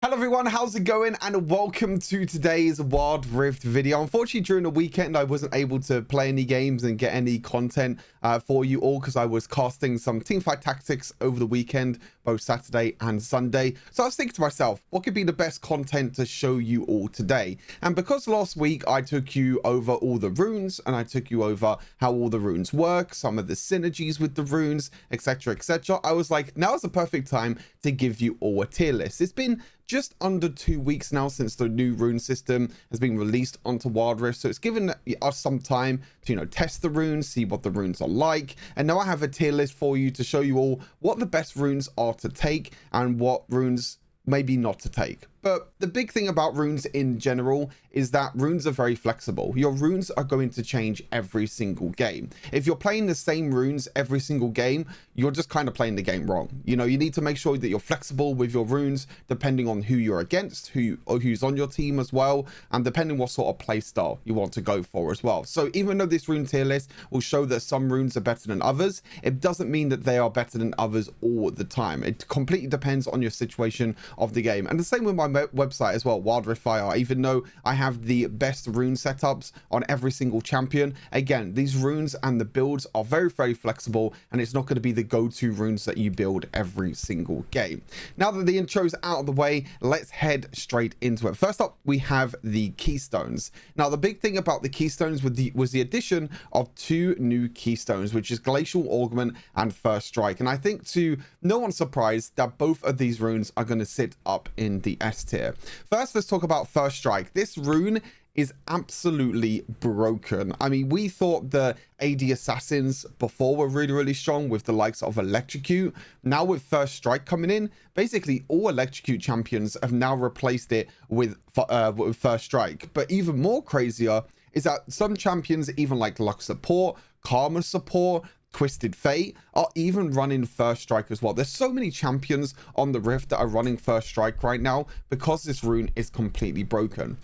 Hello everyone, how's it going? And welcome to today's Wild Rift video. Unfortunately, during the weekend, I wasn't able to play any games and get any content for you all because I was casting some teamfight tactics over the weekend, both Saturday and Sunday. So I was thinking to myself, what could be the best content to show you all today? And because last week I took you over all the runes and I took you over how all the runes work, some of the synergies with the runes, etc., I was like, now is the perfect time to give you all a tier list. It's been just under 2 weeks now since the new rune system has been released onto Wild Rift, so it's given us some time to test the runes, see what the runes are like, and now I have a tier list for you to show you all what the best runes are to take and what runes maybe not to take. But the big thing about runes in general is that runes are very flexible. Your runes are going to change every single game. If you're playing the same runes every single game, you're just kind of playing the game wrong. You need to make sure that you're flexible with your runes depending on who you're against, who's on your team as well, and depending what sort of play style you want to go for as well. So even though this rune tier list will show that some runes are better than others, it doesn't mean that they are better than others all the time. It completely depends on your situation of the game. And the same with my website as well, Wild Rift Fire. Even though I have the best rune setups on every single champion, again, these runes and the builds are very, very flexible, and it's not going to be the go-to runes that you build every single game. Now that the intro's out of the way, let's head straight into it. First up, we have the Keystones. Now, the big thing about the Keystones was the addition of 2 new Keystones, which is Glacial Augment and First Strike. And I think to no one's surprise that both of these runes are going to sit up in the S tier. First, let's talk about First Strike. This rune is absolutely broken. I mean, we thought the AD assassins before were really, really strong with the likes of Electrocute. Now with First Strike coming in, basically all Electrocute champions have now replaced it with First Strike. But even more crazier is that some champions, even like Luck Support, Karma Support, Twisted Fate, are even running First Strike as well. There's so many champions on the Rift that are running First Strike right now because this rune is completely broken.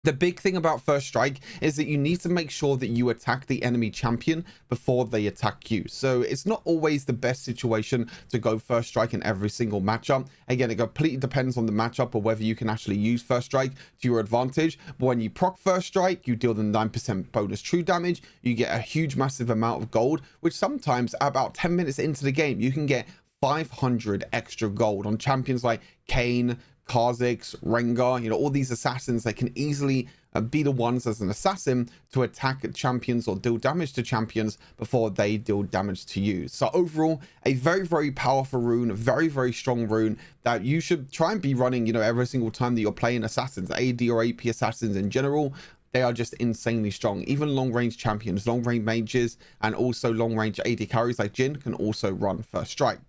The big thing about First Strike is that you need to make sure that you attack the enemy champion before they attack you. So it's not always the best situation to go First Strike in every single matchup. Again, it completely depends on the matchup or whether you can actually use First Strike to your advantage. But when you proc First Strike, you deal them 9% bonus true damage. You get a huge, massive amount of gold, which sometimes about 10 minutes into the game, you can get 500 extra gold on champions like Kayn, Kha'Zix, Rengar, all these assassins that can easily be the ones as an assassin to attack champions or deal damage to champions before they deal damage to you. So overall, a very, very powerful rune, a very, very strong rune that you should try and be running, every single time that you're playing assassins, AD or AP assassins in general. They are just insanely strong. Even long-range champions, long-range mages, and also long-range AD carries like Jhin can also run First Strike.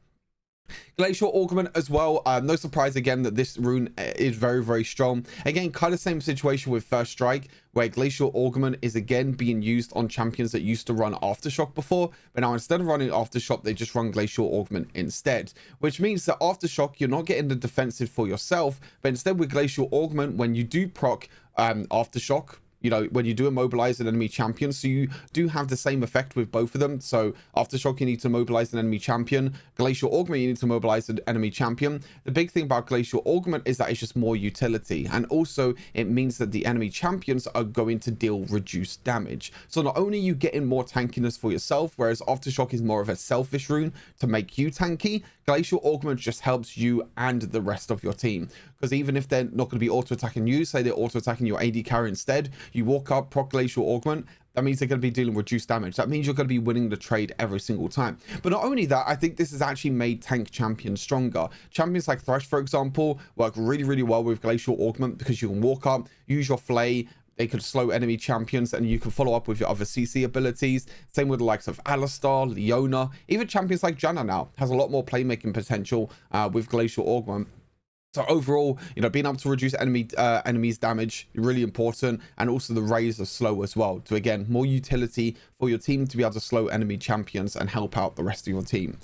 Glacial Augment as well. No surprise again that this rune is very, very strong. Again, kind of same situation with First Strike, where Glacial Augment is again being used on champions that used to run Aftershock before, but now instead of running Aftershock, they just run Glacial Augment instead, which means that Aftershock, you're not getting the defensive for yourself, but instead with Glacial Augment, when you do proc Aftershock, when you do immobilize an enemy champion, so you do have the same effect with both of them. So Aftershock, you need to mobilize an enemy champion. Glacial Augment, you need to mobilize an enemy champion. The big thing about Glacial Augment is that it's just more utility, and also it means that the enemy champions are going to deal reduced damage. So not only are you getting more tankiness for yourself, whereas Aftershock is more of a selfish rune to make you tanky, Glacial Augment just helps you and the rest of your team. Because even if they're not going to be auto-attacking you, say they're auto-attacking your AD carry instead, you walk up, proc Glacial Augment, that means they're going to be dealing reduced damage. That means you're going to be winning the trade every single time. But not only that, I think this has actually made tank champions stronger. Champions like Thresh, for example, work really, really well with Glacial Augment because you can walk up, use your Flay, they could slow enemy champions, and you can follow up with your other CC abilities. Same with the likes of Alistar, Leona, even champions like Janna now has a lot more playmaking potential with Glacial Augment. So overall, being able to reduce enemies damage, really important, and also the raise of slow as well. So again, more utility for your team to be able to slow enemy champions and help out the rest of your team.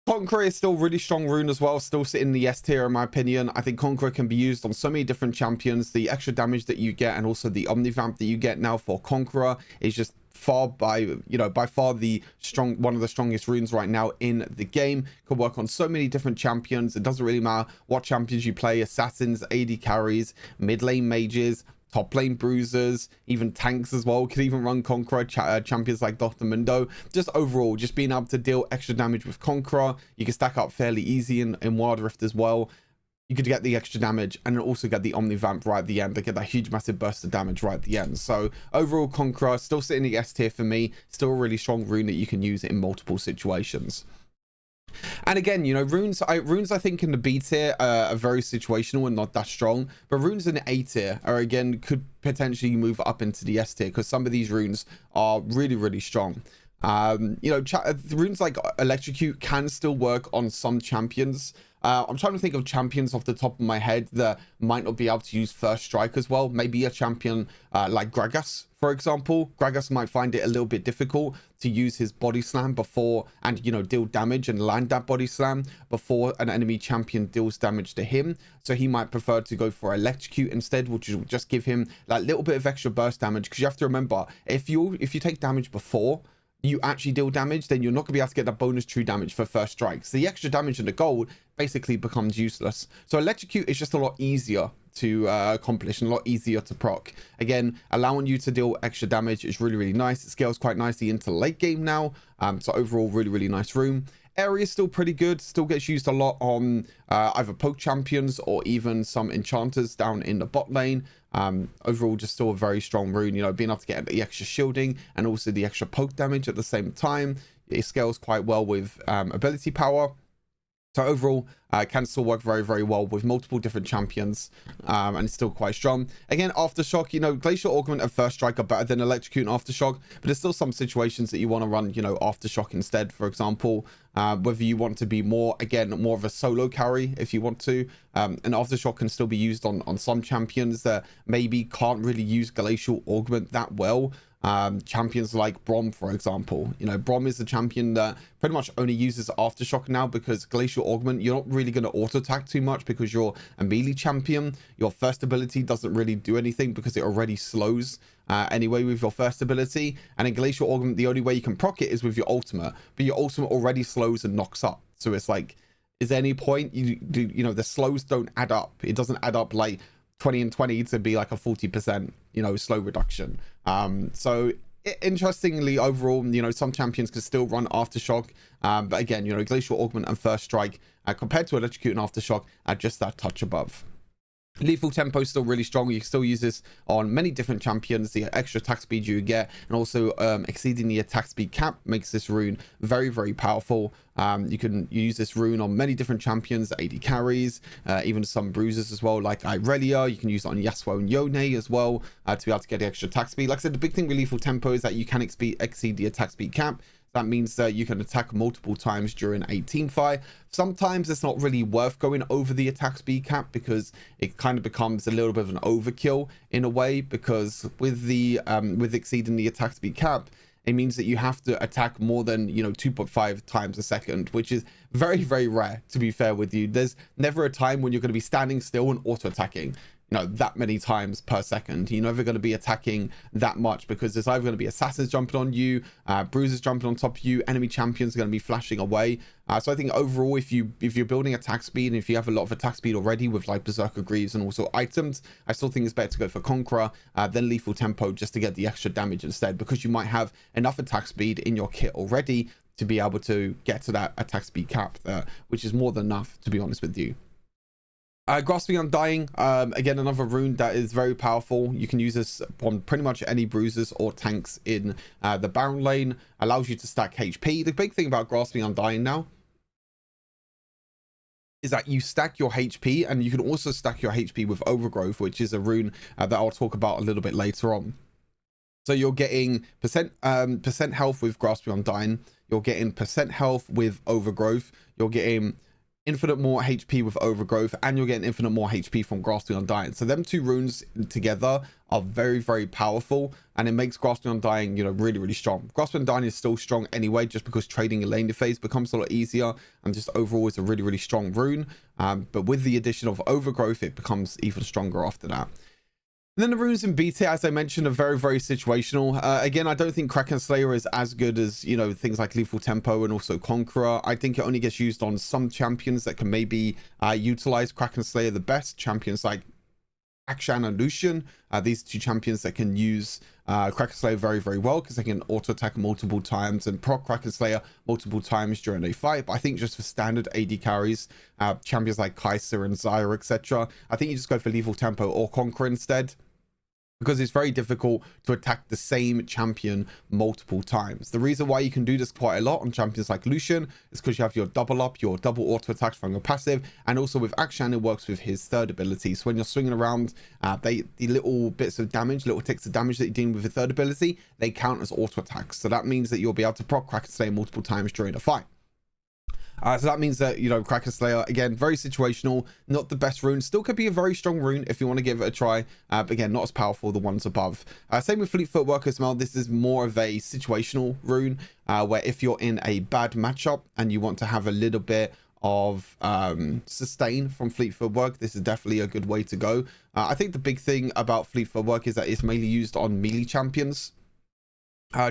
Conqueror is still really strong rune as well, still sitting in the S tier in my opinion. I think Conqueror can be used on so many different champions. The extra damage that you get and also the Omnivamp that you get now for Conqueror is just by far one of the strongest runes right now in the game. Can work on so many different champions. It doesn't really matter what champions you play: assassins, AD carries, mid lane mages, top lane bruisers, even tanks as well. Could even run Conqueror champions like Domination. Just overall, just being able to deal extra damage with Conqueror. You can stack up fairly easy in Wild Rift as well. You could get the extra damage and also get the Omni Vamp right at the end. They get that huge massive burst of damage right at the end. So overall, Conqueror still sitting in the S tier for me. Still a really strong rune that you can use in multiple situations. And again, you know, runes I think in the B tier are very situational and not that strong, but runes in the A tier are, again, could potentially move up into the S tier because some of these runes are really strong. You know, runes like Electrocute can still work on some champions. I'm trying to think of champions off the top of my head that might not be able to use first strike as well. Maybe a champion like Gragas, for example. Gragas might find it a little bit difficult to use his body slam before, and, you know, deal damage and land that body slam before an enemy champion deals damage to him. So he might prefer to go for Electrocute instead, which will just give him that little bit of extra burst damage. Because you have to remember, if you take damage before you actually deal damage, then you're not gonna be able to get that bonus true damage for first strike. So the extra damage and the gold basically becomes useless. So Electrocute is just a lot easier to accomplish and a lot easier to proc. Again, allowing you to deal extra damage is really nice. It scales quite nicely into late game now. So overall, really nice rune. Area is still pretty good, still gets used a lot on either poke champions or even some enchanters down in the bot lane. Overall, just still a very strong rune, you know, being able to get the extra shielding and also the extra poke damage at the same time. It scales quite well with ability power. So overall, can still work very well with multiple different champions, and it's still quite strong. Again, Aftershock, you know, Glacial Augment and First Strike are better than Electrocute and Aftershock, but there's still some situations that you want to run, you know, Aftershock instead, for example. Whether you want to be more of a solo carry, if you want to. And Aftershock can still be used on some champions that maybe can't really use Glacial Augment that well. Champions like Brom, for example. You know, Brom is a champion that pretty much only uses Aftershock now because Glacial Augment, you're not really going to auto attack too much because you're a melee champion. Your first ability doesn't really do anything because it already slows anyway with your first ability. And in Glacial Augment, the only way you can proc it is with your ultimate, but your ultimate already slows and knocks up. So it's like, is there any point? You know, the slows don't add up. It doesn't add up like 20 and 20 to be like a 40%, you know, slow reduction. So interestingly, overall, you know, some champions can still run Aftershock, but again, you know, Glacial Augment and First Strike compared to Electrocute and Aftershock are just that touch above. Lethal Tempo is still really strong. You can still use this on many different champions. The extra attack speed you get, and also exceeding the attack speed cap, makes this rune very powerful. You can use this rune on many different champions, AD carries, even some bruisers as well, like Irelia. You can use it on Yasuo and Yone as well, to be able to get the extra attack speed. Like I said, the big thing with Lethal Tempo is that you can exceed the attack speed cap. That means that you can attack multiple times during a team fight. Sometimes it's not really worth going over the attack speed cap because it kind of becomes a little bit of an overkill in a way, because with exceeding the attack speed cap, it means that you have to attack more than, you know, 2.5 times a second, which is very rare, to be fair with you. There's never a time when you're going to be standing still and auto attacking, you know, that many times per second. You're never going to be attacking that much because there's either going to be assassins jumping on you, bruisers jumping on top of you, enemy champions are going to be flashing away. So I think overall, if you're building attack speed, and if you have a lot of attack speed already with like Berserker Greaves and also items, I still think it's better to go for Conqueror than Lethal Tempo, just to get the extra damage instead, because you might have enough attack speed in your kit already to be able to get to that attack speed cap there, which is more than enough, to be honest with you. Grasping Undying, again, another rune that is very powerful. You can use this on pretty much any bruisers or tanks in the Baron lane. Allows you to stack HP. The big thing about Grasping Undying now is that you stack your HP, and you can also stack your HP with Overgrowth, which is a rune that I'll talk about a little bit later on. So you're getting percent health with Grasping Undying. You're getting percent health with Overgrowth. You're getting infinite more HP with Overgrowth, and you're getting infinite more HP from Grasping Undying. So them two runes together are very powerful, and it makes Grasping Undying, you know, really strong. Grasping Undying is still strong anyway, just because trading in lane phase becomes a lot easier, and just overall is a really strong rune. But with the addition of Overgrowth, it becomes even stronger after that. And then the runes in B tier, as I mentioned, are very, very situational. Again, I don't think Kraken Slayer is as good as, you know, things like Lethal Tempo and also Conqueror. I think it only gets used on some champions that can maybe utilize Kraken Slayer the best. Champions like Akshan and Lucian, these two champions that can use Kraken Slayer very, very well because they can auto attack multiple times and proc Kraken Slayer multiple times during a fight. But I think just for standard AD carries, champions like Kai'Sa and Zyra, etc., I think you just go for Lethal Tempo or Conqueror instead, because it's very difficult to attack the same champion multiple times. The reason why you can do this quite a lot on champions like Lucian is because you have your double up, your double auto attacks from your passive, and also with Akshan, it works with his third ability. So when you're swinging around, the little bits of damage, little ticks of damage that you're dealing with the third ability, they count as auto attacks. So that means that you'll be able to proc Kraken Slayer multiple times during a fight. So that means that, you know, Kraken Slayer, again, very situational, not the best rune. Still could be a very strong rune if you want to give it a try. But again, not as powerful the ones above. Same with Fleet Footwork as well. This is more of a situational rune, where if you're in a bad matchup and you want to have a little bit of sustain from Fleet Footwork, this is definitely a good way to go. I think the big thing about Fleet Footwork is that it's mainly used on melee champions.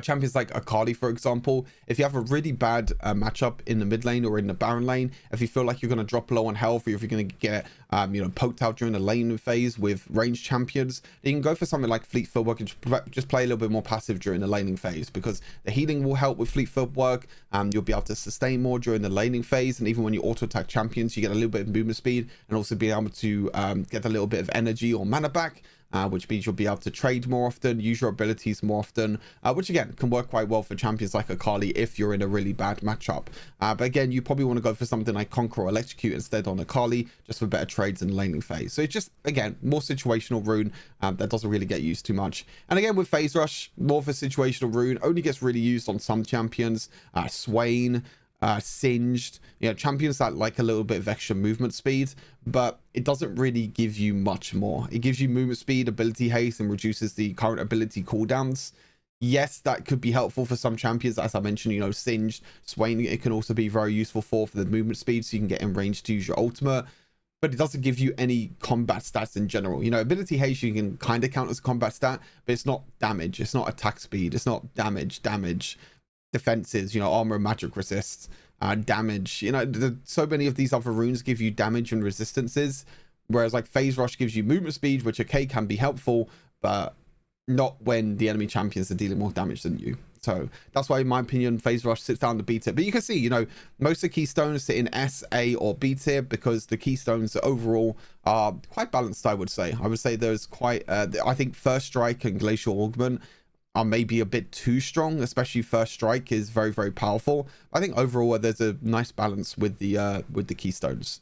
Champions like Akali, for example, if you have a really bad matchup in the mid lane or in the Baron lane, if you feel like you're going to drop low on health, or if you're going to get you know, poked out during the lane phase with ranged champions, you can go for something like Fleet Footwork and just play a little bit more passive during the laning phase, because the healing will help with Fleet Footwork. You'll be able to sustain more during the laning phase, and even when you auto attack champions, you get a little bit of movement speed, and also be able to get a little bit of energy or mana back. Which means you'll be able to trade more often, use your abilities more often, which again can work quite well for champions like Akali if you're in a really bad matchup. But again, you probably want to go for something like Conquer or Electrocute instead on Akali, just for better trades in the laning phase. So it's just, again, more situational rune that doesn't really get used too much. And again, with Phase Rush, more of a situational rune, only gets really used on some champions. Swain, Singed, you know, champions that like a little bit of extra movement speed, but it doesn't really give you much more. It gives you movement speed, ability haste, and reduces the current ability cooldowns. Yes, that could be helpful for some champions, as I mentioned, you know, Singed, Swain, it can also be very useful for the movement speed, so you can get in range to use your ultimate, but it doesn't give you any combat stats in general. You know, ability haste you can kind of count as a combat stat, but it's not damage, it's not attack speed, it's not damage, defenses, you know, armor and magic resists, damage, you know, so many of these other runes give you damage and resistances, whereas like Phase Rush gives you movement speed, which okay can be helpful, but not when the enemy champions are dealing more damage than you. So that's why, in my opinion, Phase Rush sits down the B tier. But you can see, you know, most of the Keystones sit in S, A, or B tier, because the Keystones overall are quite balanced, I would say. There's quite, I think First Strike and Glacial Augment are maybe a bit too strong, especially First Strike is very, very powerful. I think overall there's a nice balance with the Keystones.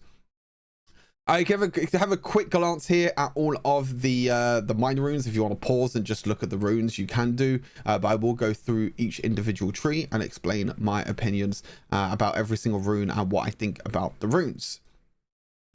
I can have a quick glance here at all of the minor runes. If you want to pause and just look at the runes, you can do, but I will go through each individual tree and explain my opinions about every single rune and what I think about the runes.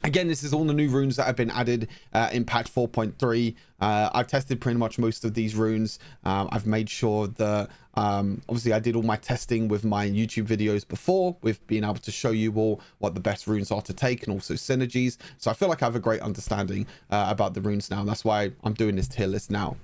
Again, this is all the new runes that have been added in patch 4.3. I've tested pretty much most of these runes. I've made sure that, obviously I did all my testing with my YouTube videos before, with being able to show you all what the best runes are to take and also synergies. So I feel like I have a great understanding about the runes now. And that's why I'm doing this tier list now.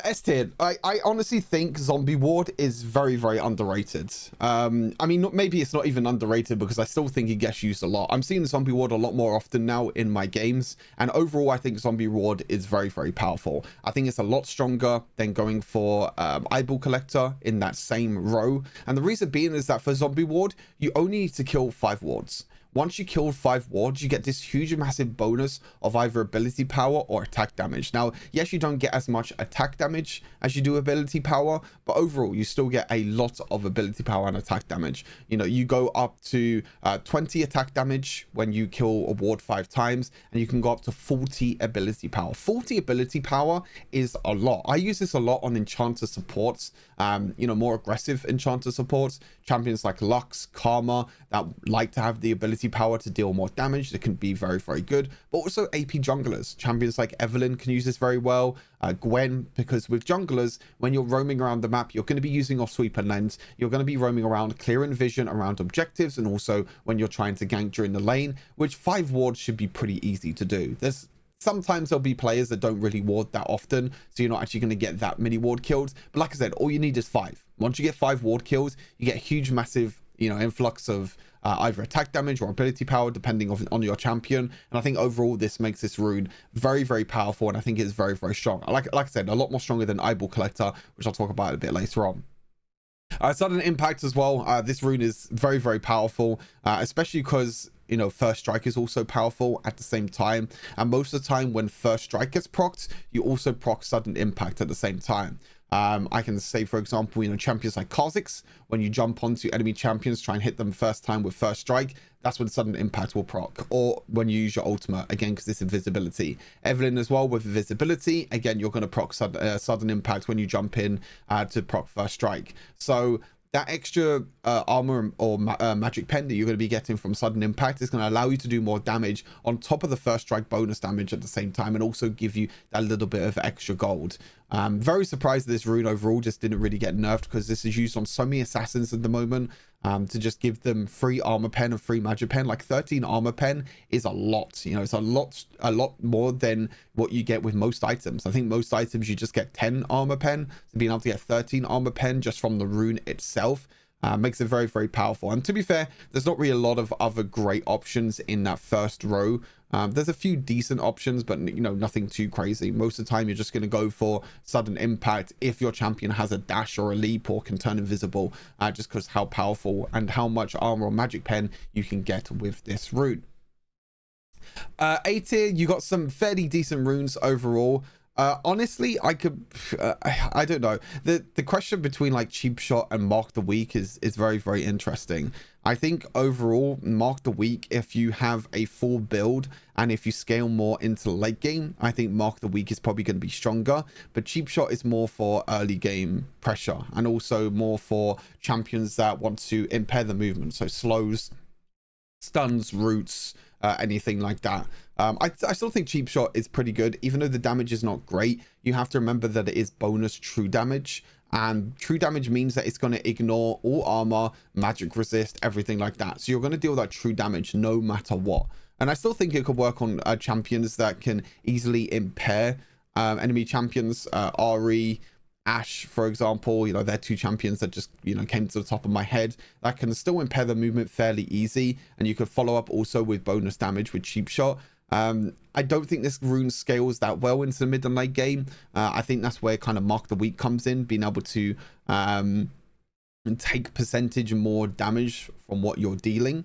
S tier, I honestly think Zombie Ward is very, very underrated. I mean, maybe it's not even underrated, because I still think it gets used a lot. I'm seeing Zombie Ward a lot more often now in my games, and overall I think Zombie Ward is very, very powerful. I think it's a lot stronger than going for Eyeball Collector in that same row, and the reason being is that for Zombie Ward you only need to kill 5 wards. Once you kill 5 wards, you get this huge massive bonus of either ability power or attack damage. Now, yes, you don't get as much attack damage as you do ability power, but overall, you still get a lot of ability power and attack damage. You know, you go up to 20 attack damage when you kill a ward 5 times, and you can go up to 40 ability power. 40 ability power is a lot. I use this a lot on enchanter supports, you know, more aggressive enchanter supports, champions like Lux, Karma, that like to have the ability power to deal more damage. That can be very, very good. But also AP junglers, champions like Evelyn can use this very well, Gwen, because with junglers, when you're roaming around the map, you're going to be using off sweep and lens, you're going to be roaming around, clearing vision around objectives, and also when you're trying to gank during the lane, which 5 wards should be pretty easy to do. There's Sometimes there'll be players that don't really ward that often, so you're not actually going to get that many ward kills. But like I said, all you need is 5. Once you get 5 ward kills, you get a huge, massive, influx of either attack damage or ability power, depending on your champion. And I think overall this makes this rune very, very powerful, and I think it's very, very strong. Like I said, a lot more stronger than Eyeball Collector, which I'll talk about a bit later on. Sudden impact as well. This rune is very, very powerful, especially because first strike is also powerful at the same time, and most of the time when first strike gets procced, you also proc sudden impact at the same time. I can say, for example, champions like Kha'Zix, when you jump onto enemy champions, try and hit them first time with first strike, that's when sudden impact will proc. Or when you use your ultimate, again, because it's invisibility. Evelyn as well with invisibility, again, you're going to proc sudden impact when you jump in to proc first strike. So that extra armor or magic pen that you're going to be getting from sudden impact is going to allow you to do more damage on top of the first strike bonus damage at the same time, and also give you that little bit of extra gold. Very surprised that this rune overall just didn't really get nerfed, because this is used on so many assassins at the moment, to just give them free armor pen and free magic pen. Like 13 armor pen is a lot. It's a lot more than what you get with most items. I think most items you just get 10 armor pen. So being able to get 13 armor pen just from the rune itself makes it very, very powerful. And to be fair, there's not really a lot of other great options in that first row. There's a few decent options, but nothing too crazy. Most of the time you're just going to go for sudden impact if your champion has a dash or a leap or can turn invisible, just because how powerful and how much armor or magic pen you can get with this rune. A tier, you got some fairly decent runes overall. Honestly, I don't know. The question between like Cheap Shot and Mark the Weak is very, very interesting. I think overall, Mark the Weak, if you have a full build and if you scale more into the late game, I think Mark the Weak is probably going to be stronger. But Cheap Shot is more for early game pressure, and also more for champions that want to impair the movement. So slows, stuns, roots, anything like that. I still think Cheap Shot is pretty good, even though the damage is not great. You have to remember that it is bonus true damage, and true damage means that it's going to ignore all armor, magic resist, everything like that. So you're going to deal that true damage no matter what. And I still think it could work on champions that can easily impair enemy champions. Ari, Ash, for example, they're 2 champions that just came to the top of my head that can still impair the movement fairly easy, and you could follow up also with bonus damage with Cheap Shot. I don't think this rune scales that well into the mid and late game. I think that's where kind of Mark the Weak comes in, being able to take percentage more damage from what you're dealing,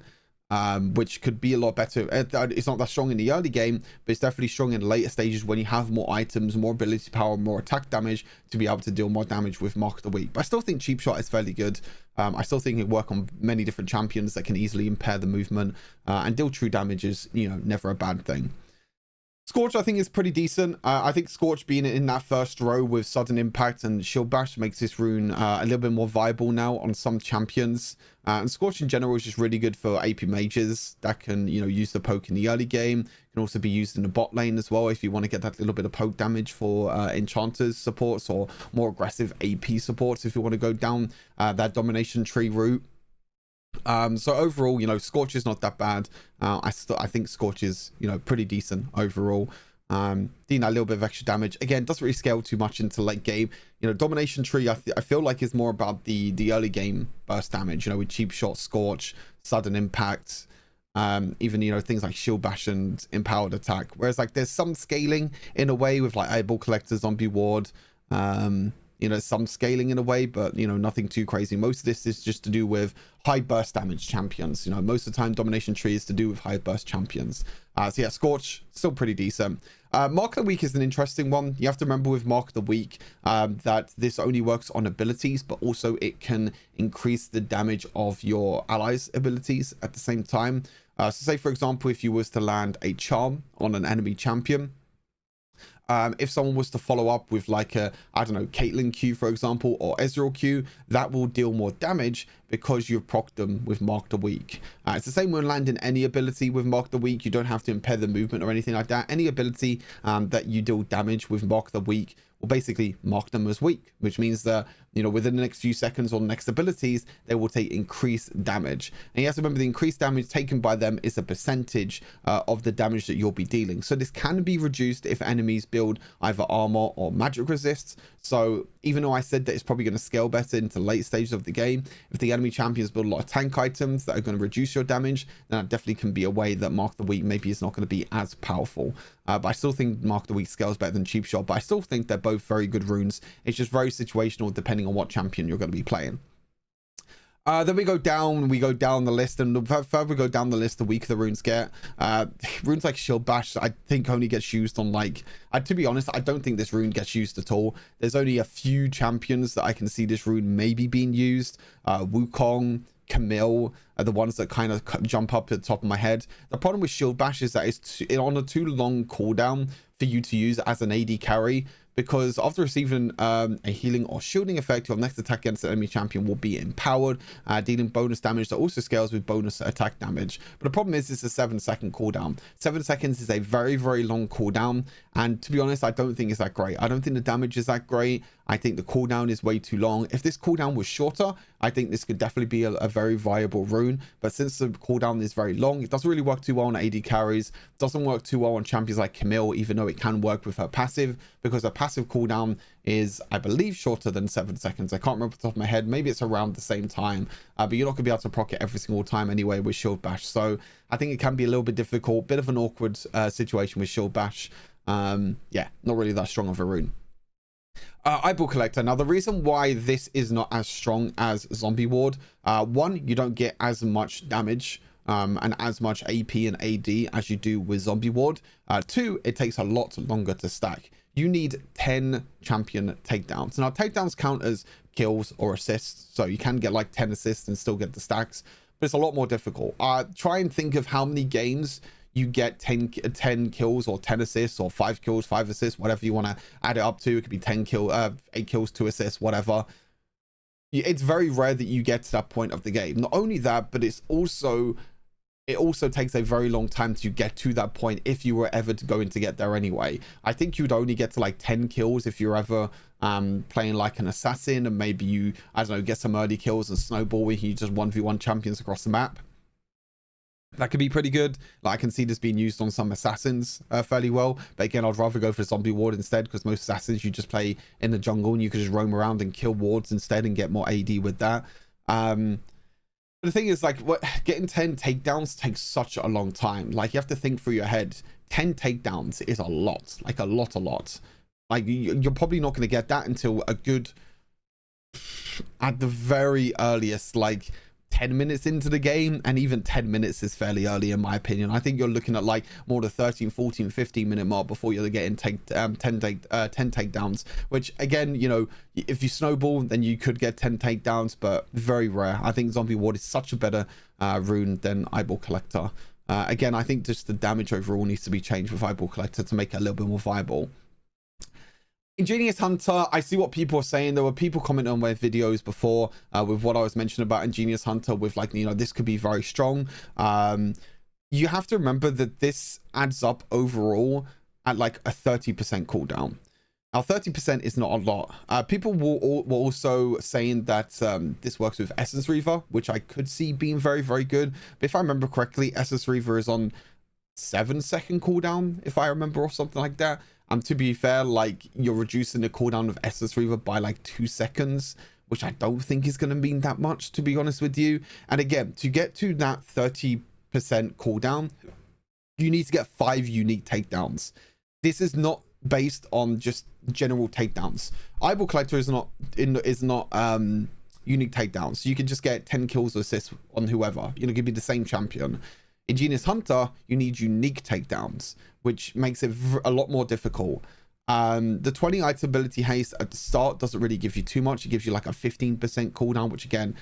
which could be a lot better. It's not that strong in the early game, but it's definitely strong in the later stages when you have more items, more ability power, more attack damage to be able to deal more damage with Mark the Weak. But I still think Cheap Shot is fairly good. I still think it can work on many different champions that can easily impair the movement, and deal true damage is never a bad thing. Scorch, I think, is pretty decent. I think Scorch being in that first row with sudden impact and shield bash makes this rune a little bit more viable now on some champions. And Scorch in general is just really good for AP mages that can use the poke in the early game. Can also be used in the bot lane as well if you want to get that little bit of poke damage for enchanters supports, or more aggressive AP supports if you want to go down that domination tree route. So overall, Scorch is not that bad. I think Scorch is pretty decent overall. Doing that little bit of extra damage, again, doesn't really scale too much into late game. Domination tree, I feel like is more about the early game burst damage, with Cheap Shot, Scorch, sudden impact, even things like shield bash and empowered attack. Whereas like there's some scaling in a way with like Eyeball Collector, zombie ward, some scaling in a way, but nothing too crazy. Most of this is just to do with high burst damage champions. Most of the time Domination tree is to do with high burst champions. So yeah, Scorch still pretty decent. Mark the Weak is an interesting one. You have to remember with Mark the Weak that this only works on abilities, but also it can increase the damage of your allies' abilities at the same time. So say for example, if you was to land a charm on an enemy champion, if someone was to follow up with like a, I don't know, Caitlyn Q, for example, or Ezreal Q, that will deal more damage because you've procced them with Mark the Weak. It's the same when landing any ability with Mark the Weak. You don't have to impair the movement or anything like that. Any ability that you deal damage with Mark the Weak will basically mark them as weak, which means that, you know, within the next few seconds or next abilities, they will take increased damage. And you have to remember the increased damage taken by them is a percentage of the damage that you'll be dealing. So this can be reduced if enemies build either armor or magic resists. So even though I said that it's probably going to scale better into late stages of the game, if the enemy champions build a lot of tank items that are going to reduce your damage, then that definitely can be a way that Mark the Weak maybe is not going to be as powerful. But I still think Mark the Weak scales better than Cheap Shot, but I still think they're both very good runes. It's just very situational depending on what champion you're going to be playing. Then we go down the list, and the further we go down the list, the weaker the runes get. Runes like Shield Bash, I think only gets used on like, to be honest, I don't think this rune gets used at all. There's only a few champions that I can see this rune maybe being used. Wukong, Camille are the ones that kind of jump up at the top of my head. The problem with Shield Bash is that it's on a too long cooldown for you to use as an AD carry, because after receiving a healing or shielding effect, your next attack against the enemy champion will be empowered, dealing bonus damage that also scales with bonus attack damage. But the problem is it's a 7-second cooldown. 7 seconds is a very, very long cooldown, and to be honest, I don't think it's that great. I don't think the damage is that great. I think the cooldown is way too long. If this cooldown was shorter, I think this could definitely be a very viable rune. But since the cooldown is very long, it doesn't really work too well on AD carries. It doesn't work too well on champions like Camille, even though it can work with her passive, because her passive cooldown is, I believe, shorter than 7 seconds. I can't remember off the top of my head. Maybe it's around the same time, but you're not going to be able to proc it every single time anyway with Shield Bash. So I think it can be a little bit difficult, bit of an awkward situation with Shield Bash. Yeah, not really that strong of a rune. Eyeball Collector. Now, the reason why this is not as strong as Zombie Ward, one, you don't get as much damage and as much AP and AD as you do with Zombie Ward. Two, it takes a lot longer to stack. You need 10 champion takedowns. Now, takedowns count as kills or assists, so you can get like 10 assists and still get the stacks, but it's a lot more difficult. Try and think of how many games you get 10 kills or 10 assists, or 5 kills, 5 assists, whatever you want to add it up to. It could be 8 kills, 2 assists, whatever. It's very rare that you get to that point of the game. Not only that, but it also takes a very long time to get to that point if you were ever going to get there anyway. I think you'd only get to like 10 kills if you're ever playing like an assassin, and maybe you, I don't know, get some early kills and snowball where you just 1v1 champions across the map. That could be pretty good. Like, I can see this being used on some assassins fairly well, but again, I'd rather go for Zombie Ward instead, because most assassins you just play in the jungle and you could just roam around and kill wards instead and get more AD with that. The thing is, like, getting 10 takedowns takes such a long time. Like, you have to think through your head. 10 takedowns is a lot, like a lot. Like, you're probably not going to get that until a good, at the very earliest, like 10 minutes into the game, and even 10 minutes is fairly early in my opinion. I think you're looking at like more the 13, 14, 15 minute mark before you're getting 10 takedowns, which again, you know, if you snowball then you could get 10 takedowns, but very rare. I think Zombie Ward is such a better rune than Eyeball Collector. Again, I think just the damage overall needs to be changed with Eyeball Collector to make it a little bit more viable. Ingenious Hunter, I see what people are saying. There were people commenting on my videos before with what I was mentioning about Ingenious Hunter, with like, you know, this could be very strong. You have to remember that this adds up overall at like a 30% cooldown. Now, 30% is not a lot. People were also saying that this works with Essence Reaver, which I could see being very, very good. But if I remember correctly, Essence Reaver is on 7-second cooldown, if I remember, or something like that. And to be fair, like, you're reducing the cooldown of Essence Reaver by like 2 seconds, which I don't think is going to mean that much, to be honest with you. And again, to get to that 30% cooldown, you need to get 5 unique takedowns. This is not based on just general takedowns. Eyeball Collector is not unique takedowns. So you can just get 10 kills or assists on whoever. You know, it could be the same champion. Ingenious Hunter, you need unique takedowns, which makes it a lot more difficult. The 20 item ability haste at the start doesn't really give you too much. It gives you like a 15% cooldown, which again,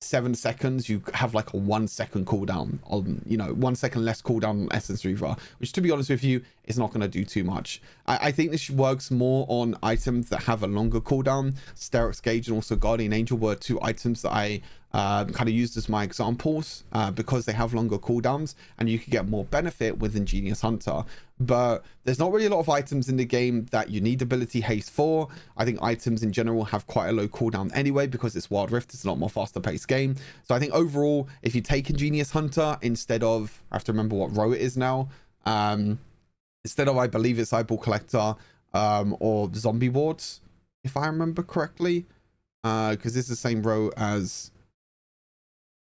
7 seconds, you have like a 1 second cooldown on, you know, 1 second less cooldown on Essence Reaver, which, to be honest with you, is not going to do too much. I think this works more on items that have a longer cooldown. Sterix Gauge and also Guardian Angel were 2 items that I kind of used as my examples because they have longer cooldowns and you can get more benefit with Ingenious Hunter. But there's not really a lot of items in the game that you need ability haste for. I think items in general have quite a low cooldown anyway because it's Wild Rift. It's a lot more faster paced game. So I think overall, if you take Ingenious Hunter instead of, I have to remember what row it is now, instead of, I believe it's Eyeball Collector or Zombie Wards, if I remember correctly, because this is the same row as,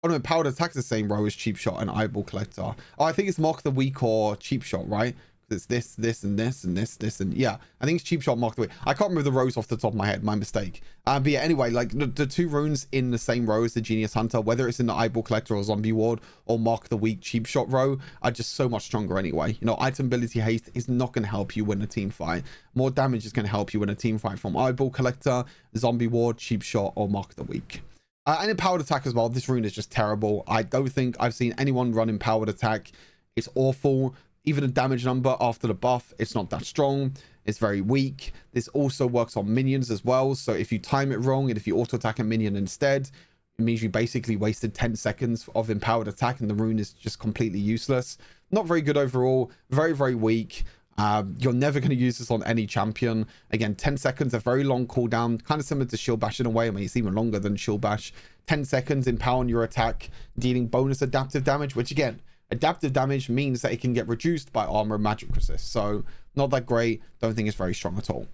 oh no, Powered Attack is the same row as Cheap Shot and Eyeball Collector. Oh, I think it's Mark of the Week or Cheap Shot, right? It's this and this and this and yeah, I think it's Cheap Shot, Mark of the Week. I can't remember the rows off the top of my head, my mistake. But yeah, anyway, like the two runes in the same row as the Genius Hunter, whether it's in the Eyeball Collector or Zombie Ward or Mark of the Week Cheap Shot row, are just so much stronger anyway. You know, item ability haste is not going to help you win a team fight. More damage is going to help you win a team fight from Eyeball Collector, Zombie Ward, Cheap Shot, or Mark of the Week. And in Powered Attack as well, this rune is just terrible. I don't think I've seen anyone run in Powered Attack. It's awful. Even a damage number after the buff, it's not that strong. It's very weak. This also works on minions as well. So if you time it wrong and if you auto attack a minion instead, it means you basically wasted 10 seconds of empowered attack and the rune is just completely useless. Not very good overall. Very, very weak. You're never going to use this on any champion. Again, 10 seconds, a very long cooldown, kind of similar to Shield Bash in a way. I mean, it's even longer than Shield Bash. 10 seconds, empowering your attack, dealing bonus adaptive damage, which again, adaptive damage means that it can get reduced by armor and magic resist. So not that great. Don't think it's very strong at all.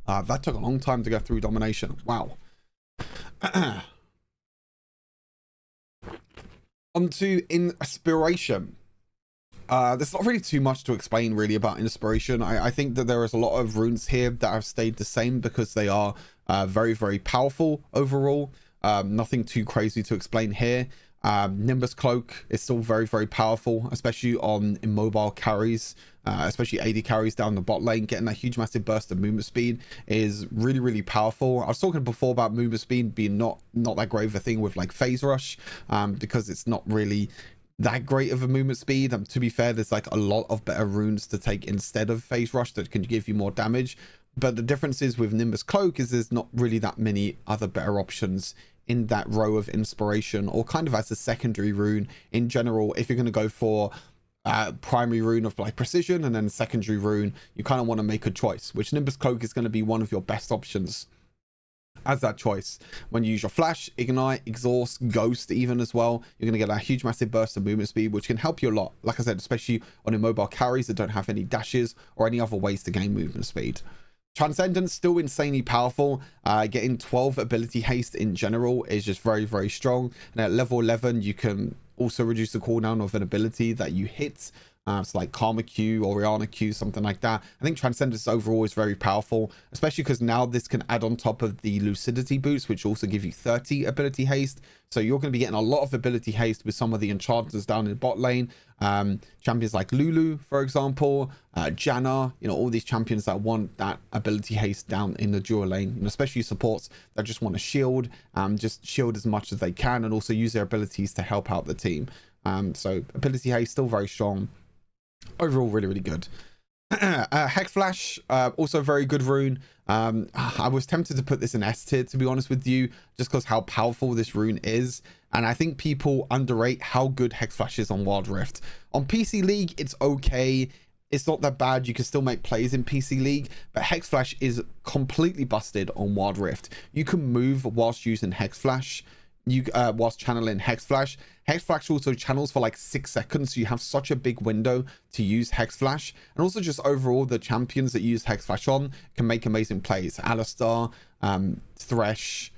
That took a long time to go through Domination. Wow. Onto Inspiration. There's not really too much to explain really about Inspiration. I think that there is a lot of runes here that have stayed the same because they are very, very powerful overall. Nothing too crazy to explain here. Nimbus Cloak is still very, very powerful, especially on immobile carries, especially AD carries down the bot lane. Getting that huge massive burst of movement speed is really, really powerful. I was talking before about movement speed being not that great of a thing with like Phase Rush, because it's not really that great of a movement speed. To be fair, there's like a lot of better runes to take instead of Phase Rush that can give you more damage. But the difference is with Nimbus Cloak is there's not really that many other better options in that row of Inspiration, or kind of as a secondary rune in general. If you're going to go for primary rune of like precision and then secondary rune, you kind of want to make a choice, which Nimbus Cloak is going to be one of your best options as that choice. When you use your flash, ignite, exhaust, ghost even as well, you're going to get a huge massive burst of movement speed, which can help you a lot, like I said, especially on immobile carries that don't have any dashes or any other ways to gain movement speed. Transcendence, still insanely powerful. Getting 12 ability haste in general is just very, very strong. And at level 11, you can also reduce the cooldown of an ability that you hit. It's like Karma Q, Oriana Q, something like that. I think Transcendence overall is very powerful, especially because now this can add on top of the Lucidity boots, which also give you 30 ability haste. So you're going to be getting a lot of ability haste with some of the enchanters down in bot lane. Champions like Lulu, for example, Janna, you know, all these champions that want that ability haste down in the dual lane, and especially supports that just want to shield, just shield as much as they can and also use their abilities to help out the team. So ability haste still very strong. Overall, really, really good. Hex Flash, also very good rune. I was tempted to put this in S tier, to be honest with you, just because how powerful this rune is. And I think people underrate how good Hex Flash is on Wild Rift. On PC League, it's okay. It's not that bad. You can still make plays in PC League, but Hex Flash is completely busted on Wild Rift. You can move whilst using Hex Flash. Whilst channeling Hex Flash. Hex Flash also channels for like 6 seconds, so you have such a big window to use Hex Flash. And also just overall, the champions that use Hex Flash on can make amazing plays. Alistar, Thresh,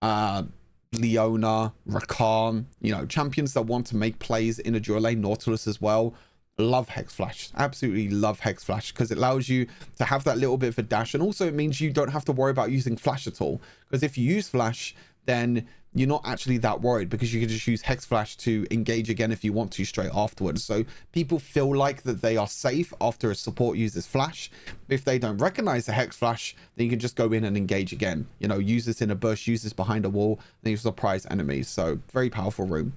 Leona, Rakan, you know, champions that want to make plays in a dual lane, Nautilus as well. Love Hex Flash, absolutely love Hex Flash, because it allows you to have that little bit of a dash, and also it means you don't have to worry about using Flash at all, because if you use Flash, then you're not actually that worried, because you can just use Hex Flash to engage again if you want to straight afterwards. So people feel like that they are safe after a support uses Flash. If they don't recognize the Hex Flash, then you can just go in and engage again, you know, use this in a bush, use this behind a wall, then you surprise enemies. So very powerful rune.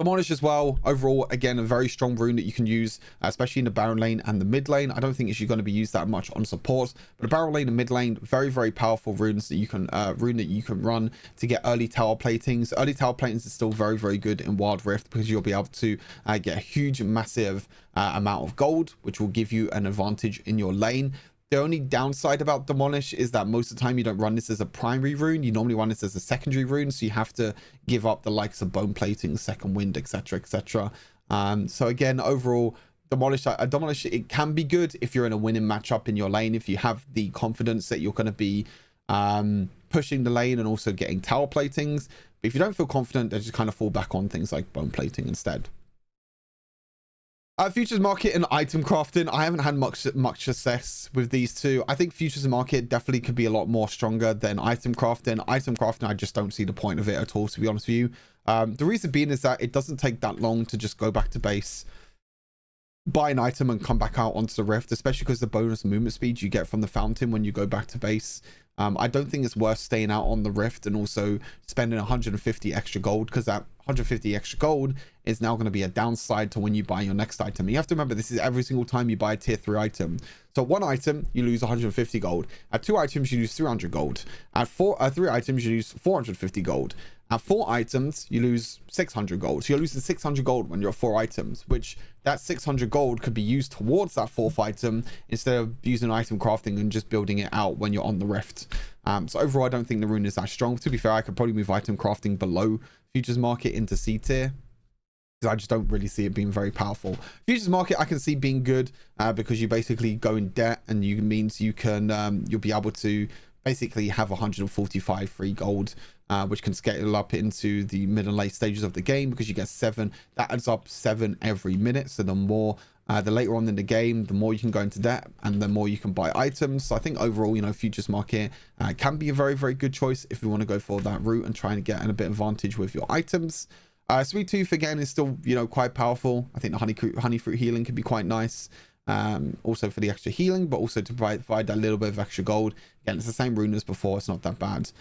Demolish as well. Overall, again, a very strong rune that you can use, especially in the Baron lane and the mid lane. I don't think it's going to be used that much on support, but the Baron lane and mid lane, very, very powerful runes that you can run to get early tower platings. Early tower platings is still very, very good in Wild Rift because you'll be able to get a huge, massive amount of gold, which will give you an advantage in your lane. The only downside about Demolish is that most of the time you don't run this as a primary rune. You normally run this as a secondary rune, so you have to give up the likes of bone plating, second wind, etc, etc. So again, overall, Demolish, it can be good if you're in a winning matchup in your lane, if you have the confidence that you're going to be pushing the lane and also getting tower platings. But if you don't feel confident, then just kind of fall back on things like bone plating instead. Futures market and item crafting, I haven't had much success with these two. I think futures market definitely could be a lot more stronger than item crafting. Item crafting, I just don't see the point of it at all, to be honest with you. The reason being is that it doesn't take that long to just go back to base, buy an item and come back out onto the rift, especially because the bonus movement speed you get from the fountain when you go back to base. I don't think it's worth staying out on the rift and also spending 150 extra gold, because that 150 extra gold is now going to be a downside to when you buy your next item. You have to remember, this is every single time you buy a tier 3 item. So one item, you lose 150 gold. At 2 items, you lose 300 gold. At 3 items, you lose 450 gold. At 4 items, you lose 600 gold. So you're losing 600 gold when you're at 4 items, which that 600 gold could be used towards that 4th item instead of using item crafting and just building it out when you're on the rift. So overall, I don't think the rune is that strong. To be fair, I could probably move item crafting below futures market into C tier, because I just don't really see it being very powerful. Futures market, I can see being good because you basically go in debt, and means you can you'll be able to basically have 145 free gold, which can scale up into the mid and late stages of the game, because you get 7. That adds up 7 every minute. So the more the later on in the game, the more you can go into debt and the more you can buy items. So I think overall, you know, futures market can be a very, very good choice if you want to go for that route and try and get a bit of advantage with your items. Sweet Tooth again is still, you know, quite powerful. I think the honey fruit healing can be quite nice, also for the extra healing, but also to provide that little bit of extra gold. Again, it's the same rune as before, it's not that bad.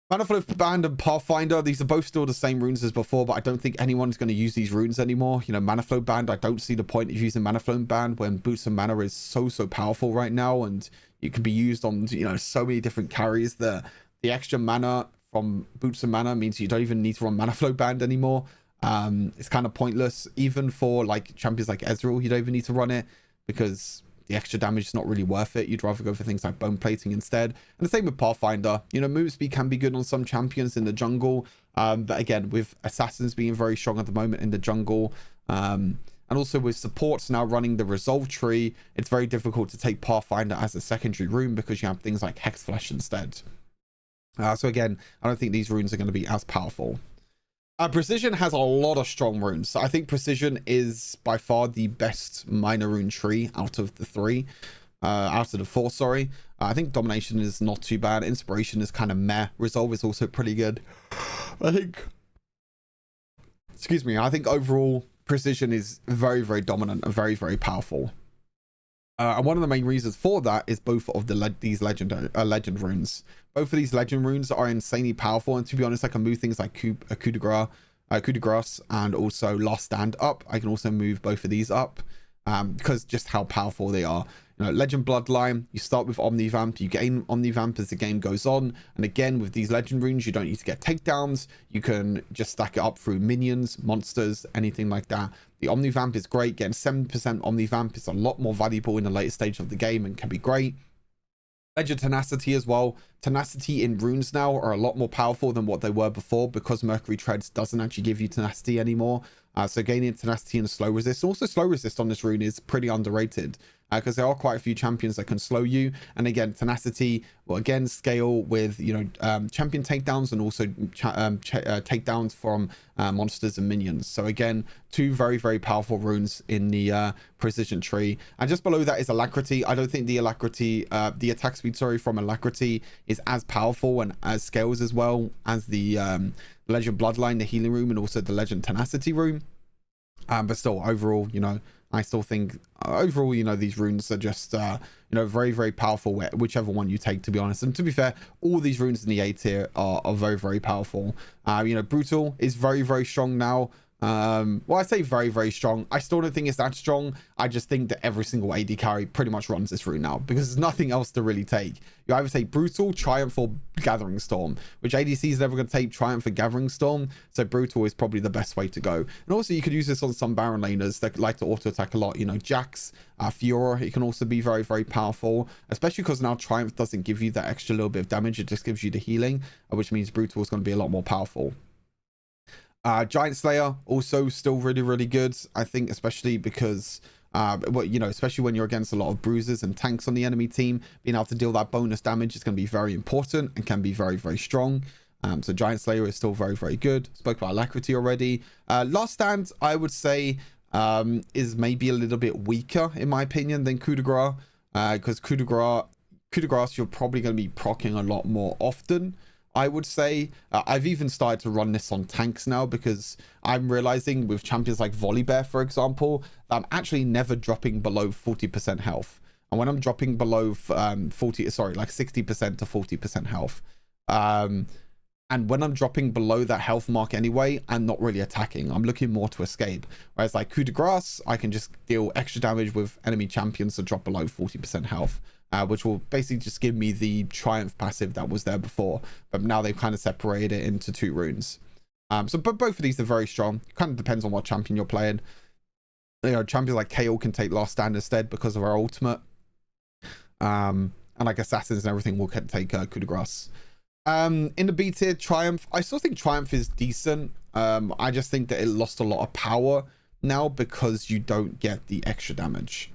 Manaflow Band and Pathfinder, these are both still the same runes as before, but I don't think anyone's going to use these runes anymore. You know, Manaflow Band, I don't see the point of using Manaflow Band when Boots of Mana is so powerful right now, and it can be used on, you know, so many different carries. The extra mana from Boots of Mana means you don't even need to run Manaflow Band anymore. It's kind of pointless. Even for like champions like Ezreal, you don't even need to run it because the extra damage is not really worth it. You'd rather go for things like bone plating instead. And the same with Pathfinder. You know, move speed can be good on some champions in the jungle, but again, with assassins being very strong at the moment in the jungle, and also with supports now running the resolve tree, it's very difficult to take Pathfinder as a secondary rune because you have things like Hexflesh instead. So again, I don't think these runes are going to be as powerful. Precision has a lot of strong runes. So I think Precision is by far the best minor rune tree out of the 4, sorry. I think Domination is not too bad. Inspiration is kind of meh. Resolve is also pretty good. I think overall Precision is very, very dominant and very, very powerful. And one of the main reasons for that is both of these legend runes. Both of these legend runes are insanely powerful, and to be honest, I can move things like coup de grace and also Last Stand up. I can also move both of these up because just how powerful they are. You know, Legend Bloodline, you start with Omnivamp, you gain Omnivamp as the game goes on, and again with these legend runes, you don't need to get takedowns. You can just stack it up through minions, monsters, anything like that. The Omnivamp is great. Getting 7% Omnivamp is a lot more valuable in the later stage of the game and can be great. Legend Tenacity as well. Tenacity in runes now are a lot more powerful than what they were before because Mercury Treads doesn't actually give you Tenacity anymore. So gaining Tenacity and slow resist. Also slow resist on this rune is pretty underrated because there are quite a few champions that can slow you. And again, Tenacity will again scale with, you know, champion takedowns and also takedowns from monsters and minions. So again, 2 very, very powerful runes in the precision tree. And just below that is Alacrity. I don't think the Alacrity, the attack speed, sorry, from Alacrity is as powerful and as scales as well as the Legend Bloodline, the healing room, and also the Legend Tenacity room. But still, overall, you know, I still think overall, you know, these runes are just, you know, very, very powerful, whichever one you take, to be honest. And to be fair, all these runes in the A tier are very, very powerful. You know, Brutal is very, very strong now. Well, I say very, very strong. I still don't think it's that strong. I just think that every single AD carry pretty much runs this rune now because there's nothing else to really take. You either take Brutal, Triumph, or Gathering Storm, which ADC is never going to take Triumph or Gathering Storm, so Brutal is probably the best way to go. And also you could use this on some Baron laners that like to auto attack a lot. You know, Jax, Fiora, it can also be very, very powerful, especially because now Triumph doesn't give you that extra little bit of damage. It just gives you the healing, which means Brutal is going to be a lot more powerful. Giant Slayer also still really, really good. I think especially because well, you know, especially when you're against a lot of bruisers and tanks on the enemy team, being able to deal that bonus damage is going to be very important and can be very, very strong. So Giant Slayer is still very, very good. Spoke about Alacrity already. Last Stand, I would say, is maybe a little bit weaker in my opinion than Coup de Grace, because Coup de Grace you're probably going to be proccing a lot more often. I would say I've even started to run this on tanks now because I'm realizing with champions like Volibear, for example, that I'm actually never dropping below 40% health. And when I'm dropping below like 60% to 40% health, and when I'm dropping below that health mark anyway, I'm not really attacking. I'm looking more to escape. Whereas like Coup de Grace, I can just deal extra damage with enemy champions to drop below 40% health. Which will basically just give me the Triumph passive that was there before, but now they've kind of separated it into 2 runes. But both of these are very strong. Kind of depends on what champion you're playing. You know, champions like KO can take Last Stand instead because of our ultimate, and like assassins and everything will take Coup de Grace. In the B tier, Triumph, I still think Triumph is decent. I just think that it lost a lot of power now because you don't get the extra damage.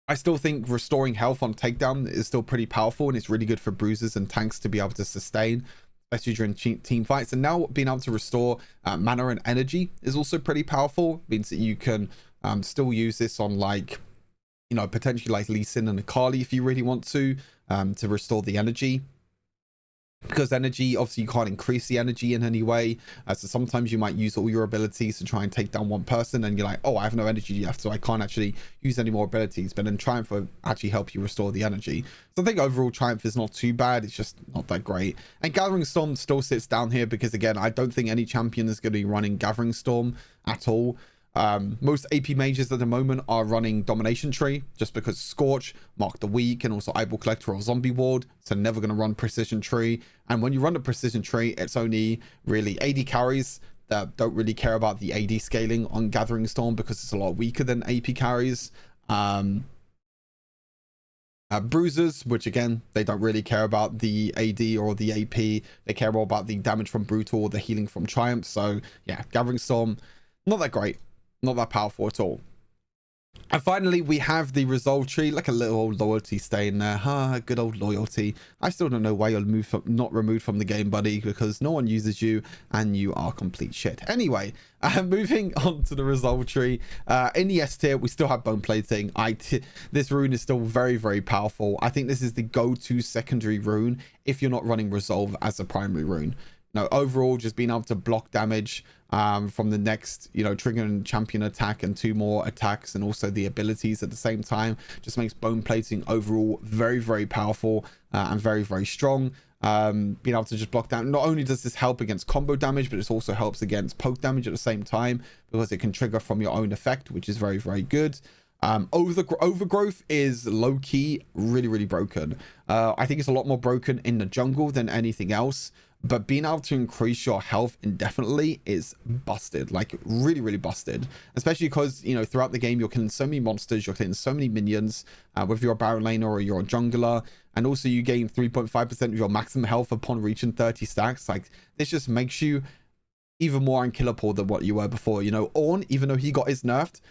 I still think restoring health on takedown is still pretty powerful, and it's really good for bruisers and tanks to be able to sustain, especially during team fights. And now being able to restore mana and energy is also pretty powerful. It means that you can still use this on, like, you know, potentially like Lee Sin and Akali if you really want to restore the energy. Because energy, obviously you can't increase the energy in any way, so sometimes you might use all your abilities to try and take down one person and you're like, oh, I have no energy left, so I can't actually use any more abilities. But then Triumph will actually help you restore the energy. So I think overall Triumph is not too bad, it's just not that great. And Gathering Storm still sits down here because, again, I don't think any champion is going to be running Gathering Storm at all. Most AP mages at the moment are running Domination Tree just because Scorch, Mark the Weak, and also Eyeball Collector or Zombie Ward, so never going to run Precision Tree. And when you run the Precision Tree, it's only really AD carries that don't really care about the AD scaling on Gathering Storm because it's a lot weaker than AP carries. Bruisers, which again, they don't really care about the AD or the AP, they care more about the damage from Brutal or the healing from Triumph. So yeah, Gathering Storm, not that great. Not that powerful at all. And finally, we have the resolve tree, like a little old loyalty stain there. Good old loyalty. I still don't know why you're not removed from the game, buddy, because no one uses you and you are complete shit. Anyway, moving on to the resolve tree. In the S tier, we still have bone plating. This rune is still very, very powerful. I think this is the go-to secondary rune if you're not running resolve as a primary rune. No, overall, just being able to block damage from the next, you know, triggering champion attack and 2 more attacks, and also the abilities at the same time, just makes bone plating overall very, very powerful and very, very strong. Being able to just block down, not only does this help against combo damage, but it also helps against poke damage at the same time because it can trigger from your own effect, which is very, very good. Overgrowth is low-key really, really broken. I think it's a lot more broken in the jungle than anything else, but being able to increase your health indefinitely is busted, like really, really busted, especially because, you know, throughout the game you're killing so many monsters, you're killing so many minions, whether you're a Baron laner or you're a jungler, and also you gain 3.5% of your maximum health upon reaching 30 stacks. Like, this just makes you even more unkillable than what you were before. You know, Ornn, even though he got his nerfs,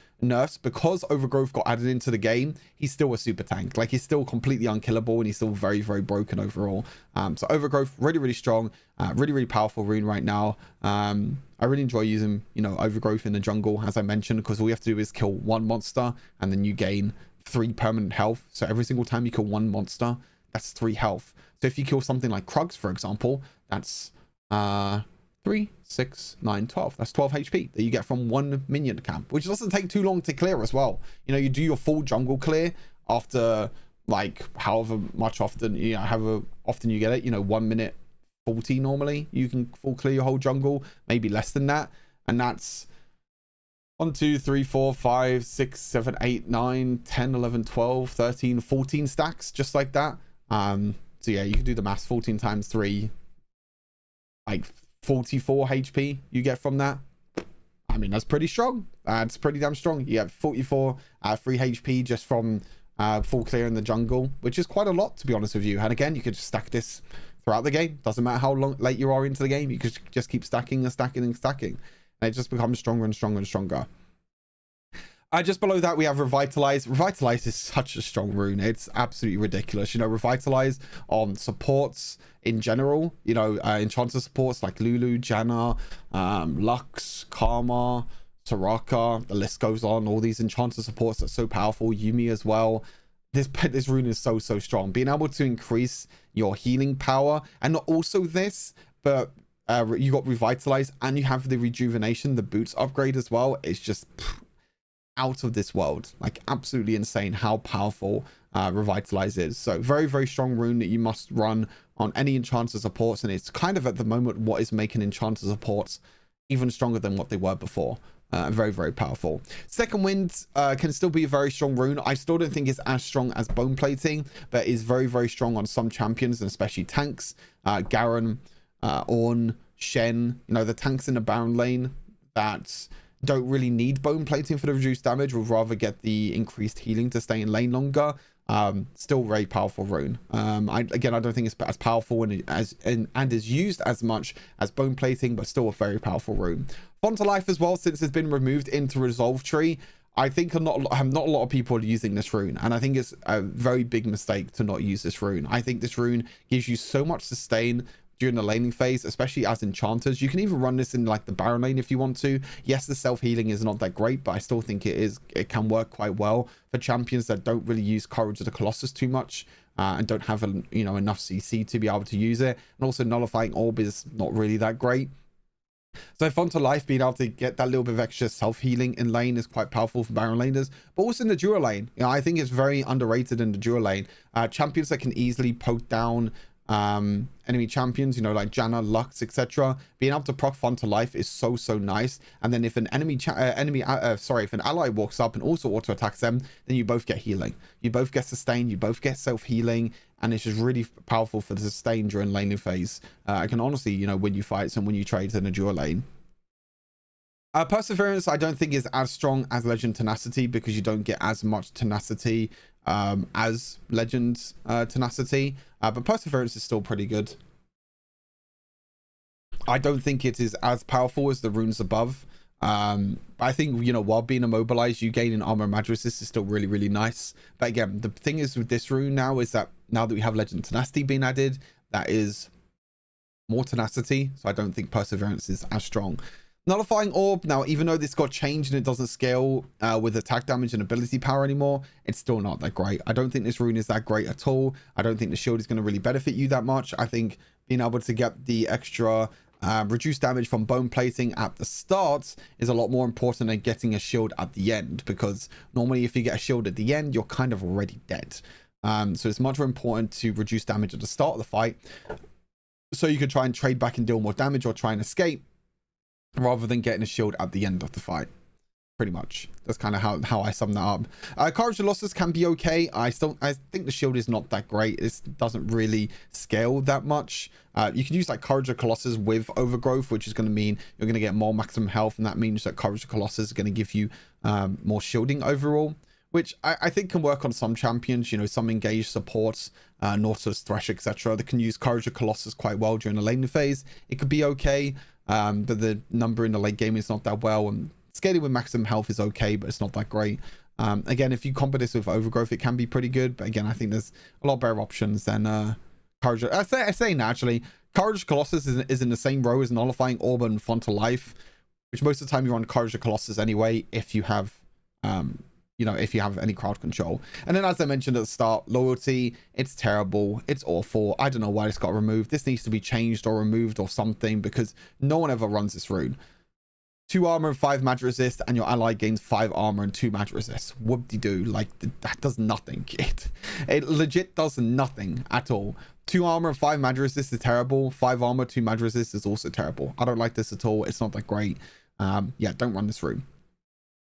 because Overgrowth got added into the game, he's still a super tank. Like, he's still completely unkillable and he's still very, very broken overall. So Overgrowth, really, really strong, really, really powerful rune right now. I really enjoy using, you know, Overgrowth in the jungle, as I mentioned, because all you have to do is kill 1 monster and then you gain 3 permanent health. So every single time you kill 1 monster, that's 3 health. So if you kill something like Krugs, for example, that's 3, 6, 9, 12. That's 12 HP that you get from 1 minion camp, which doesn't take too long to clear as well. You know, you do your full jungle clear after, like, however much often, you know, however often you get it, you know, 1 minute, 40 normally. You can full clear your whole jungle, maybe less than that. And that's 1, 2, 3, 4, 5, 6, 7, 8, 9, 10, 11, 12, 13, 14 stacks, just like that. So yeah, you can do the maths. 14 times 3, like 44 HP you get from that. I mean, that's pretty strong. It's pretty damn strong. You have 44 free HP just from full clear in the jungle, which is quite a lot, to be honest with you. And again, you could just stack this throughout the game. Doesn't matter how late you are into the game. You could just keep stacking and stacking and stacking. And it just becomes stronger and stronger and stronger. Just below that, we have Revitalize. Revitalize is such a strong rune. It's absolutely ridiculous. You know, Revitalize on supports in general, you know, enchanter supports like Lulu, Janna, Lux, Karma, Soraka, the list goes on. All these enchanter supports are so powerful. Yuumi as well. This rune is so strong. Being able to increase your healing power, and not also this, but you got Revitalize and you have the rejuvenation, the boots upgrade as well. It's just out of this world. Like, absolutely insane how powerful Revitalize is. So very strong rune that you must run on any enchanter supports, and it's kind of at the moment what is making enchanter supports even stronger than what they were before. Very powerful. Second Wind can still be a very strong rune. I still don't think it's as strong as Bone Plating, but is very strong on some champions, and especially tanks. Garen, Ornn, Shen, you know, the tanks in the Baron lane that don't really need Bone Plating for the reduced damage, would rather get the increased healing to stay in lane longer. Still very powerful rune. I don't think it's as powerful and is used as much as Bone Plating, but still a very powerful rune. Font of Life as well, since it's been removed into Resolve Tree, I think not a lot of people are using this rune, and I think it's a very big mistake to not use this rune. I think this rune gives you so much sustain during the laning phase, especially as enchanters. You can even run this in like the Baron lane if you want to. Yes, the self-healing is not that great, but I still think it can work quite well for champions that don't really use Courage of the Colossus too much, and don't have enough CC to be able to use it. And also Nullifying Orb is not really that great. So Font of Life, being able to get that little bit of extra self-healing in lane is quite powerful for Baron laners, but also in the dual lane. You know, I think it's very underrated in the dual lane. Champions that can easily poke down enemy champions, you know, like Janna, Lux, etc. Being able to proc Font of Life is so nice. And then if an if an ally walks up and also auto attacks them, then you both get healing, you both get sustain, you both get self-healing, and it's just really powerful for the sustain during laning phase. I can honestly, you know, win you fights and win you trades in a dual lane. Perseverance I don't think is as strong as Legend Tenacity, because you don't get as much tenacity as Legend Tenacity, but Perseverance is still pretty good. I don't think it is as powerful as the runes above. I think, you know, while being immobilized, you gain an armor and magic resist is still really nice. But again, the thing is with this rune now is that now that we have Legend Tenacity being added, that is more tenacity, so I don't think Perseverance is as strong. Nullifying Orb, now even though this got changed and it doesn't scale with attack damage and ability power anymore, it's still not that great. I don't think this rune is that great at all. I don't think the shield is going to really benefit you that much. I think being able to get the extra reduced damage from Bone Plating at the start is a lot more important than getting a shield at the end, because normally if you get a shield at the end, you're kind of already dead. So it's much more important to reduce damage at the start of the fight, so you could try and trade back and deal more damage or try and escape, rather than getting a shield at the end of the fight. Pretty much, that's kind of how I sum that up. Courage of Colossus can be okay. I think the shield is not that great. It doesn't really scale that much. You can use like Courage of Colossus with Overgrowth, which is going to mean you're going to get more maximum health, and that means that Courage of Colossus is going to give you more shielding overall, which I think can work on some champions. You know, some engaged supports, Nautilus, Thresh, etc. They can use Courage of Colossus quite well during the laning phase. It could be okay, but the number in the late game is not that well, and scaling with maximum health is okay, but it's not that great. Again, if you combo this with Overgrowth, it can be pretty good, but again, I think there's a lot better options than Courage. I say naturally, Courage of Colossus is in the same row as Nullifying Orb and Font of Life, which most of the time you're on Courage of Colossus anyway, if you have you know, if you have any crowd control. And then, as I mentioned at the start, Loyalty, it's terrible, it's awful. I don't know why this got removed. This needs to be changed or removed or something, because no one ever runs this rune. 2 armor and 5 magic resist, and your ally gains 5 armor and 2 magic resist. Whoop-de-doo. Like, that does nothing. It legit does nothing at all. 2 armor and 5 magic resist is terrible. 5 armor, 2 magic resist is also terrible. I don't like this at all. It's not that great. Yeah, don't run this rune.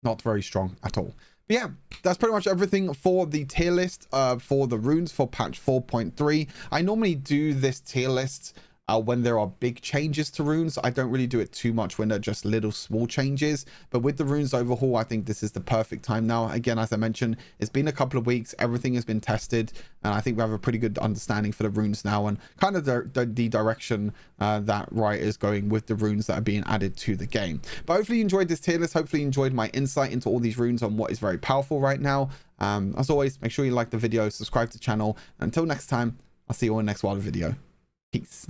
Not very strong at all. But yeah, that's pretty much everything for the tier list for the runes for patch 4.3. I normally do this tier list when there are big changes to runes. I don't really do it too much when they're just little small changes, but with the runes overhaul, I think this is the perfect time now. Again, as I mentioned, it's been a couple of weeks, everything has been tested, and I think we have a pretty good understanding for the runes now and kind of the direction that Riot is going with the runes that are being added to the game. But hopefully you enjoyed this tier list. Hopefully you enjoyed my insight into all these runes on what is very powerful right now. As always, make sure you like the video, subscribe to the channel, and until next time, I'll see you all in the next wild video. Peace.